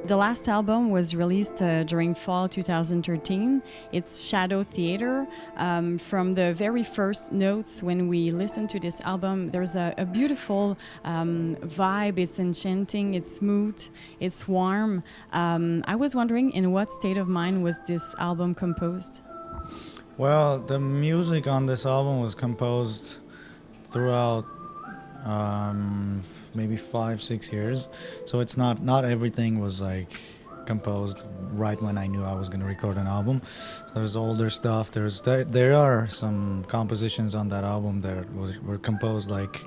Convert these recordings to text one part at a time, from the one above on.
The last album was released during fall 2013. It's Shadow Theater. From the very first notes when we listen to this album, there's a beautiful vibe. It's enchanting, it's smooth, it's warm. I was wondering, in what state of mind was this album composed? Well, the music on this album was composed throughout maybe 5-6 years, so it's not everything was like composed right when I knew I was going to record an album. So there's older stuff. There are some compositions on that album that were composed like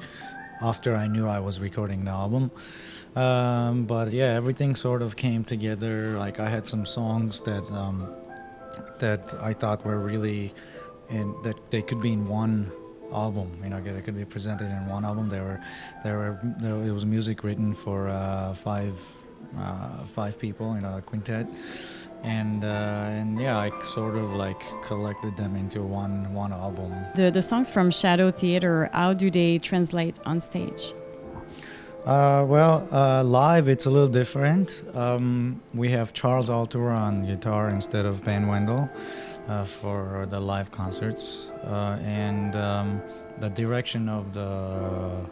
after I knew I was recording the album. But yeah, everything sort of came together. Like I had some songs that I thought were really that they could be in one album, they could be presented in one album. It was music written for five people, a quintet, and yeah, I sort of like collected them into one album. The songs from Shadow Theater, how do they translate on stage? Live it's a little different. We have Charles Altura on guitar instead of Ben Wendell for the live concerts, and the direction of the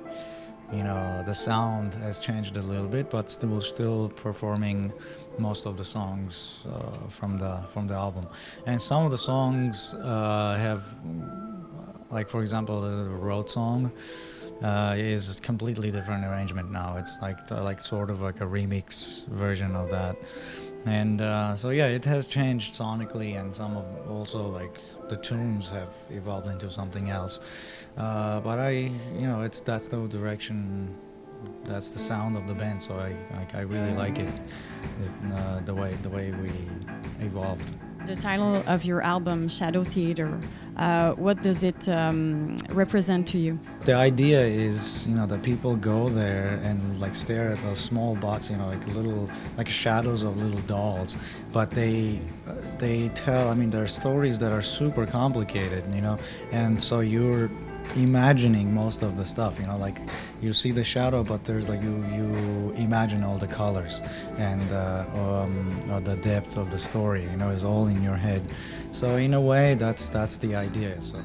sound has changed a little bit, but still performing most of the songs from the album. And some of the songs have, like for example, the Road song is a completely different arrangement now. It's like sort of like a remix version of that. And so yeah, it has changed sonically, and some of also like the tunes have evolved into something else. But that's the direction, that's the sound of the band. So I really like it, the way we evolved. The title of your album, Shadow Theater, what does it represent to you? The idea is, that people go there and like stare at those small box, like shadows of little dolls, but they tell, there are stories that are super complicated, and so you're imagining most of the stuff, like you see the shadow, but there's like you imagine all the colors and the depth of the story, is all in your head. So in a way, that's the idea. So.